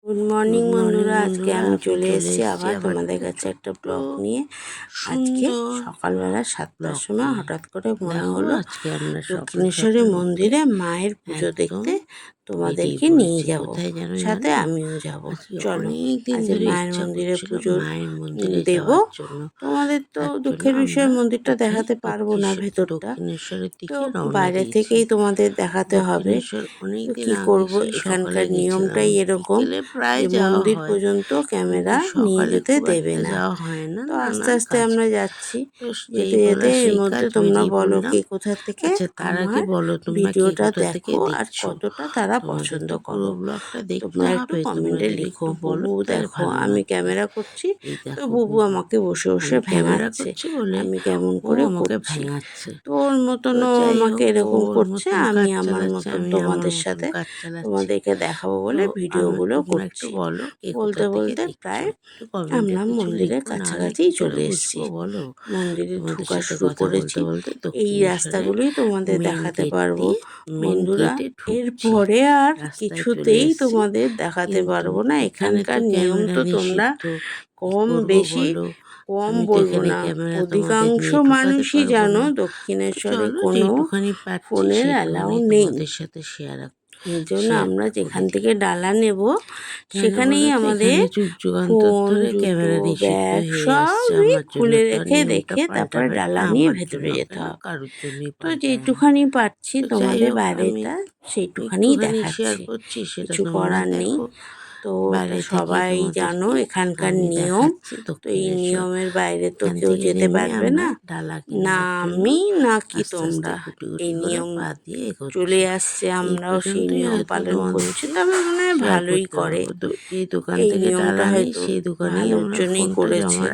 Good morning বন্ধুরা, আজকে আমি চলে এসেছি এসেছি আবার তোমাদের কাছে একটা ব্লগ নিয়ে। আজকে সকালবেলা 7টার সময় হঠাৎ করে মনে হলো আজকে আমরা দক্ষিণেশ্বরী মন্দিরে মায়ের পুজো দেখতে তোমাদেরকে নিয়ে যাব, সাথে আমিও যাব। চলো আজ মায়ের মন্দিরে পুজো দেব। তোমাদের তো দুঃখের বিষয় মন্দিরটা দেখাতে পারবো না, ভেতরটা তো বাইরে থেকেই তোমাদের দেখাতে হবে। তো কি করব, এখানকার নিয়মটাই এরকম যে মন্দির পর্যন্ত ক্যামেরা নিয়ে যেতে দেবে না। তো আস্তে আস্তে আমরা যাচ্ছি, যেতে যেতে এর মধ্যে তোমরা বলো কে কোথা থেকে আমার ভিডিওটা দেখো আর কতটা তারা পছন্দ করো। তোমরা একটু কমেন্টে লিখো। বুবু দেখো আমি ক্যামেরা করছি, তো বুবু আমাকে বসে বসে ভেঙাচ্ছে আমি কেমন করে করছি। তোর মতনও আমাকে এরকম করছে, আমি আমার মতন তোমাদের সাথে তোমাদেরকে দেখাবো বলে ভিডিওগুলো করছি। বলতে বলতে প্রায় আমরা মন্দিরের কাছাকাছি চলে এসেছি। মন্দিরে ঢোকা শুরু করেছি। এই রাস্তাগুলোই তোমাদের দেখাতে পারবো বন্ধুরা, এরপরে আর কিছুতেই তোমাদের দেখাতে পারবো না। এখানকার নিয়ম তো তোমরা কম বেশি কম বলবো না, অধিকাংশ মানুষই জানো দক্ষিণেশ্বরে কোনো ফোনের অ্যালাউ নেই। এই জন্য আমরা যেখান থেকে ডালা নেব সেখানেই আমাদের ফোন, জুতো, ব্যাগ সবই খুলে রেখে দেখে তারপরে ডালা নিয়ে ভেতরে যেতে হবে। তো যেটুখানি পাচ্ছি তোমাদের বাইরেটা সেইটুখানি দেখাচ্ছি, কিছু করার নেই। তো সবাই জানো এখানকার নিয়ম, তো এই নিয়মের বাইরে তো কেউ যেতে পারবে না, না আমি না কি তোমরা। এই নিয়ম চলে আসছে, আমরাও সেই নিয়ম পালন করছি, তবে মনে হয় ভালোই করে। এই নিয়মটা হয়তো ভালোর জন্যই করেছে,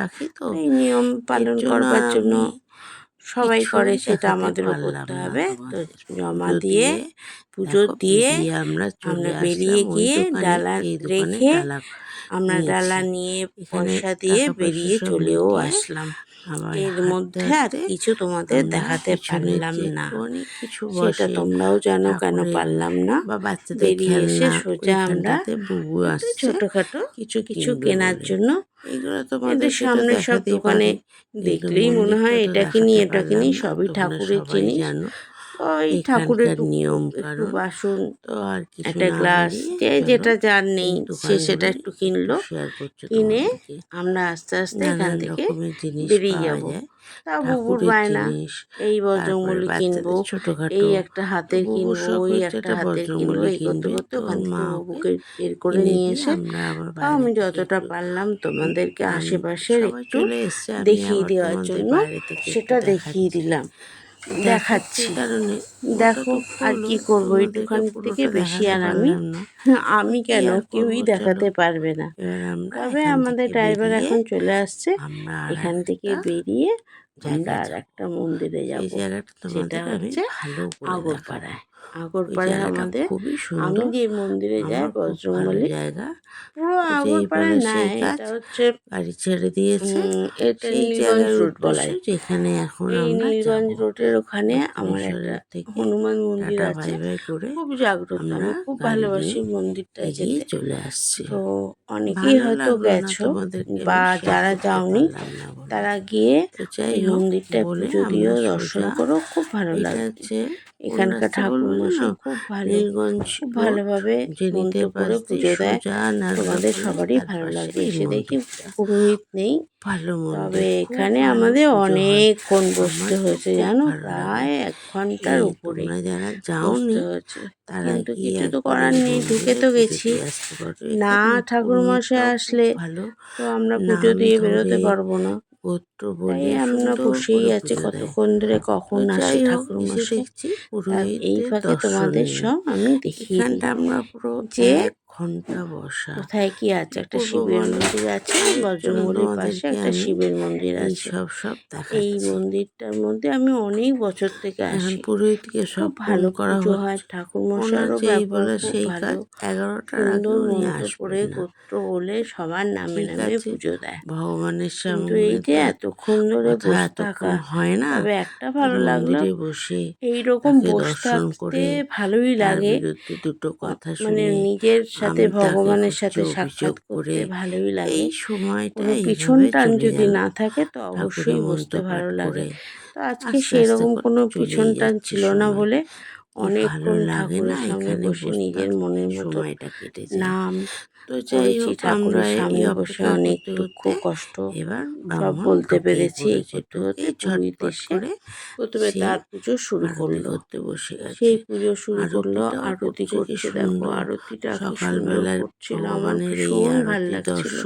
এই নিয়ম পালন করবার জন্য সবাই করে, সেটা আমাদেরও করতে হবে। তো জমা দিয়ে পুজো দিয়ে আমরা বেরিয়ে গিয়ে ডালা রেখে আমরা ডালা নিয়ে পয়সা দিয়ে বেরিয়ে চলেও আসলাম। এর মধ্যে আর কিছু তোমাদের দেখাতে পারলাম না, সেটা তোমরাও জানো কেন পারলাম না। বেরিয়ে এসে সোজা আমরা ছোটখাটো কিছু কিছু কেনার জন্য এদের সামনে সব দোকানে দেখলেই মনে হয় এটা কিনি এটা কিনি, সবই ঠাকুরের জিনিস। ওই ঠাকুরের নিয়ম একটু বাসন, একটা গ্লাস, যে যেটা যার নেই সে সেটা একটু কিনলো। কিনে আমরা আস্তে আস্তে এখান থেকে বেরিয়ে যাবো। তা বুবুর বায়না এই বজরংবলী কিনবো, এই একটা হাতের কিনবো, ওই একটা হাতের কিনবো, এই করতে করতে ওখান থেকে বুবুকে বের করে নিয়ে এসে আমি যতটা পারলাম তোমাদেরকে আশেপাশের একটু দেখিয়ে দেওয়ার জন্য সেটা দেখিয়ে দিলাম, দেখাচ্ছি। দেখো আর কি করবো, একটুখানি থেকে বেশি আর আমি কেন, কেউই দেখাতে পারবে না। তবে আমাদের ড্রাইভার এখন চলে আসছে, এখান থেকে বেরিয়ে আমরা আর একটা মন্দিরে যাব, সেটা হচ্ছে আগরপাড়ায়। আগরপাড়ায় আমাদের, আমি যে মন্দিরে যাই বজরংবলী, পুরো আগরপাড়ায় নাই, এটা হচ্ছে গাড়ি ছেড়ে দিয়েছে, এটা নীলগঞ্জ রোড বলা হয়, যেখানে এখন এই নীলগঞ্জ রোডের ওখানে আমার একটা হনুমান মন্দির আছে, খুব জাগ্রত, আমি খুব ভালোবাসি মন্দিরটায় যেতে। চলে আসছি, তো অনেকেই হয়তো গেছো বা যারা যাওনি তারা গিয়ে এই মন্দিরটা পুজো দিয়েও দর্শন করো, খুব ভালো লাগছে। এখানকার ঠাকুর মশাই খুব ভালো, খুব ভালোভাবে মন্ত্র করে পুজো দেয়, তোমাদের সবারই ভালো লাগবে। এসে দেখি পুরোহিত নেই, তবে এখানে আমাদের অনেকক্ষণ বসতে হয়েছে জানো, প্রায় 1 ঘন্টার উপরে যারা যাওনি কিন্তু কিছু তো করার নেই, ঢুকে তো গেছি না। ঠাকুর মশাই আসলে তো আমরা পুজো দিয়ে বেরোতে পারবো না, তাই আমরা বসেই আছি কতক্ষণ ধরে, কখন আসে ঠাকুর মশাই। এই ফাঁকে তোমাদের সব আমি দেখিয়ে দিই যে ঘন্টা বসা কোথায় কি আছে। একটা শিবের মন্দির আছে, বজরংবলীর পাশে একটা শিবের মন্দির আছে। এই মন্দিরটার মধ্যে আমি অনেক বছর থেকে আসি, পুরোহিতকে সব ভালো পুজো হয়, ঠাকুর মশাইয়েরও ব্যবহার খুব ভালো, সুন্দর মন্ত্র পড়ে গোত্র বলে সবার নামে নামে পুজো দেয় ভগবানের সামনে। কিন্তু এই যে এতক্ষণ ধরে বসে থাকা হয় না, তবে একটা ভালো লাগলো, এইরকম বসে থাকতে ভালোই লাগে, দুটো কথা মানে নিজের সাথে ভগবানের সাথে সাক্ষাৎ করতে ভালোই লাগে। কোনো পিছন টান যদি না থাকে তো অবশ্যই বসতে ভালো লাগে। তো আজকে সেরকম কোনো পিছন টান ছিল না বলে অনেকক্ষণ ঠাকুরের সামনে বসে নিজের মনের মতো নাম করেছি। ঠাকুরের সামনে বসে অনেক দুঃখ কষ্ট সব বলতে পেরেছি। এই করতে করতে পুরোহিত এসে প্রথমে তার পুজো শুরু করলো। সেই পুজো শুরু করলো, আরতি করছে। দেখো আরতিটা কি সুন্দর করছিল, আমার ভীষণ ভালো লাগছিল।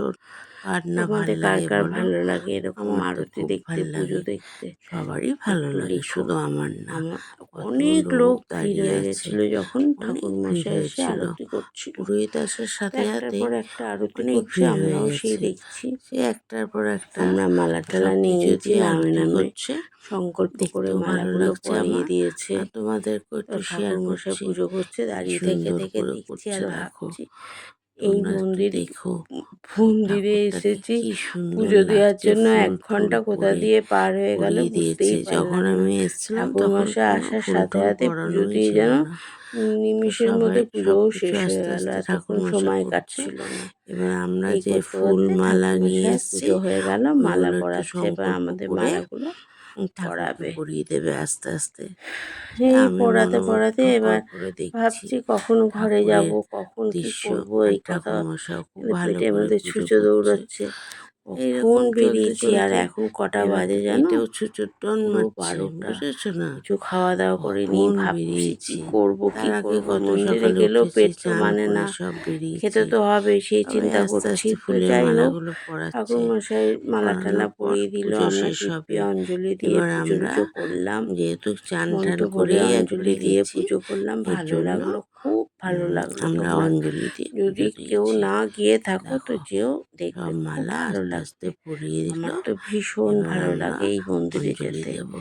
তোমাদের কার কার ভালো লাগে এরকম আরতি দেখতে, পুজো দেখতে? সবারই ভালো লাগে, শুধু আমার না। অনেক লোক ভিড় হয়ে গেছিল যখন ঠাকুর মশাই এসে আরতি করছিল। পুরোহিত আসার সাথে একটার সাথে পর একটা আরতি অনেক করছে, ভিড় হয়ে আমরাও সেই গেছে। দেখছি। সে একটার পর একটা আমরা মালা টালা নিয়ে নিয়েছি, নামে নামে করছে, সংকল্প করে দেখতেও ভালো মালাগুলো লাগছে পরিয়ে আমার। দিয়েছে। আর তোমাদেরকে একটু শেয়ার ঠাকুর মশাই করছি, পুজো করছে, দাঁড়িয়ে থেকে সুন্দর থেকে করে দেখছি করছে। আর দেখো, ভাবছি এই তোমরা একটু দেখো মন্দিরে ঠাকুরটাকে এসেছি কি সুন্দর পুজো দেওয়ার লাগছে। জন্য। ফুল 1 ফুল ঘন্টা কোথা করে দিয়ে পার হয়ে গেল পরিয়ে বুঝতেই দিয়েছে। যখন পারলাম না। আমি এসেছিলাম ঠাকুর তখন মশাই কোনো আসার ফুল সাথে টুল সাথে পুজো পরানোই দিয়ে ছিল যেন না। নিমিষের মধ্যে পুজোও শেষ হয়ে গেল, এতক্ষণ সময় কাটছিল না। এবার আমরা এই যে করতে ফুল করতে মালা ঠাকুর নিয়ে মশাই এসেছি পুজো হয়ে গেল, মালা ওইগুলো একটু পরাচ্ছে। এবার সংকল্প আমাদের করে মালাগুলো ঠাকুরকে পরাবে। পরিয়ে দেবে আস্তে আস্তে। এই আমি পড়াতে পড়াতে মনোমুগ্ধকর এবার করে দেখছি ভাবছি কখন ঘরে যাব, ঠাকুরের কখন কি দৃশ্য। করব, আর এই কথা ঠাকুরমশাইও খুব ভালো পেটের করে মধ্যে পুজো ছুঁচো করছে। দৌড়াচ্ছে। কখন এইরকম চলতে বেরিয়েছি আর চলতে এখন কটা এবার বাজে তো জানো? পেটেও ছুঁচোর পুরো মারছে, 12টা। বুঝেছো না? কিছু খাওয়া দাওয়া করিনি, কখন ভাবছি কি বেরিয়েছি, করব তার কি আগে করব। কত মন্দিরে সকালে গেলেও উঠেছি, পেট তো চান মানে করে না, সব খেতে বেরিয়েছি। তো হবে, সেই সবাই চিন্তা আস্তে করছি। আস্তে তো ফুলের যাই হোক, মালাগুলো পরাচ্ছে। ঠাকুর মশাই মালা টালা পরানোর পর পরিয়ে দিল, পুজো আমরা শেষ টিপি হবে। অঞ্জলি দিয়ে এবার পুজো আমরা টুজো করলাম। যেহেতু চান টান মন্ত্র বলে করেই একবারে অঞ্জলি দিয়ে গেছি, পুজো করলাম, এর ভালো জন্য লাগলো, খুব ভালো লাগলো। আমরা তোমরা অঞ্জলি দিয়ে যদি পুজো কেউ দিয়েছি। না গিয়ে থাকো তো দেখো, যেও, দেখবে সব খুব মালা ভালো আস্তে আস্তে লাগবে। পরিয়ে দিল। আমার তো ভীষণ এবার ভালো আমরা লাগে এই মন্দিরে অঞ্জলি যেতে। দেব।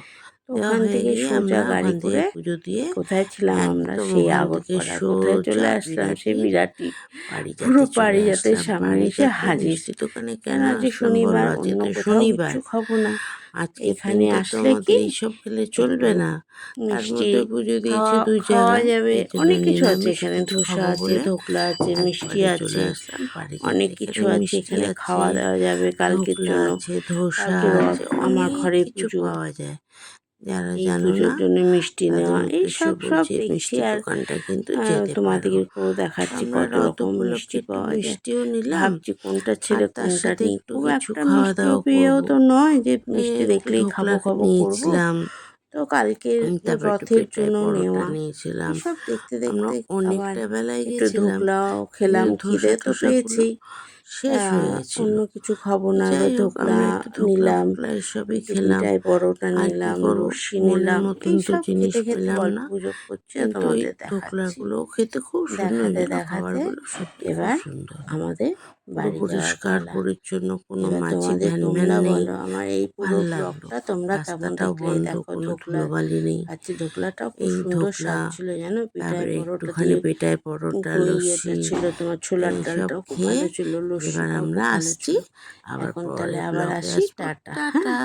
তো দেওয়া ওখান হয়ে থেকে গিয়ে সোজা আমরা গাড়ি ওখান থেকে করে পুজো দিয়ে কোথায় ছিলাম আমরা? একদম সেই ওখান থেকে আগরপাড়া। কোথায় চলে সোজা আসলাম? সেই বিরাটি বিরাটি। পুরো পারিজাতে চলে পারিজাতের আসলাম। সামনে এসে পারিজাতে হাজির। মিষ্টি দোকানে কেন কেন আজকে আসলাম শনিবার, বলো? আজকে অন্য তো কোথাও শনিবার। কিচ্ছু খাবো না। আজকের এখানে দিনটা তো আসলে আমাদের কি এইসব খেলে একটু চলবে না। তার মিষ্টি মধ্যে পুজো দিয়েছে খাওয়া 2 খাওয়া জায়গায়, যাবে। এই জন্য অনেক কিছু আছে নিরামিষ এখানে, কিছু ধোসা খাবো আছে, বলে ধোকলা আছে, মিষ্টি একবারে চলে আছে, আসলাম পারিজাত। অনেক কিছু এখানে আছে। মিষ্টি এখানে আছে, খাওয়া দাওয়া যাবে কালকের ধোকলা জন্য। আছে, ধোসা কালকে আছে, আমার অনেক ঘরে কিছু পুজো। পাওয়া যায়। যারা এই জানো পুজোর না জন্য মিষ্টি তাদের নেওয়া, এই উদ্দেশ্যে সব সব বলছি, দেখছি। মিষ্টির আর দোকানটা কিন্তু যেতে পারো। তোমাদেরকেও দেখাচ্ছি আমরা কত রথ রকম উপলক্ষে মিষ্টি একটু পাওয়া যায়। মিষ্টিও নিলাম, ভাবছি কোনটা আর ছেড়ে তার কোনটা সাথে নিই। একটু খুব কিছু একটা খাওয়া মিষ্টিও দাওয়া প্রিয়ও করব। তো নয় যে মিষ্টি একটু দেখলেই খাবো ধোকলা খাবো করবো। নিয়েছিলাম, তো কালকে তারপর একটু রথের পেটাই জন্য পরোটা নেওয়া। নিয়েছিলাম। এসব দেখতে আমরা দেখতে আবার অনেকটা বেলায় একটু গেছিলাম, ধোকলাও খেলাম, কিন্তু খিদে ধোসা তো টোসাগুলো পেয়েছি। শেষ হয়ে গেছিল। অন্য কিছু খাবো না, যাই এবার হোক, ধোকলা আমরা একটু ধোকলা নিলাম, ফোকলা এসবই একটু খেলাম। পিঠাই পরোটা আর কি নিলাম, করবো, লস্যি মনের নিলাম। মতন তো এইসব জিনিস খেতে খেতে পেলাম গল্প না, গুজব করছি আর কিন্তু ওই তোমাদের দেখাচ্ছি। ধোকলাগুলো খেতে খুব সুন্দর দেখাতে হয়েছিল। দেখাতে খাবারগুলো সত্যি খুব এবার সুন্দর। আমাদের পুরো বাড়ি যাওয়ার পরিষ্কার পালা। পরিচ্ছন্ন, কোনো এবার মাছি তোমাদের ভ্যান ভ্যান তোমরা নেই। বলো আমার এই পুরো ভাল লাগলো। ব্লগটা তোমরা কেমন রাস্তাটাও দেখলে? এই বন্ধ, দেখো কোনো ধোকলা ধুলোবালি নেই। খাচ্ছি, ধোকলাটাও খুব এই সুন্দর ধোকলা, স্বাদ ছিল জানো, পিঠায় তারপরে পরোটা একটুখানি দিয়ে। পেটাই পরোটা, ইয়েটা লস্যি, ছিল তোমার, ছোলার এইসব ডালটাও খুব খেয়ে ভালো ছিল, এবার লস্যিটাও আমরা খুব ভালো আসছি। ছিল। আবার এখন তাহলে পরের আবার ব্লগে আসি, আসবো। টাটা, হ্যাঁ। টাটা।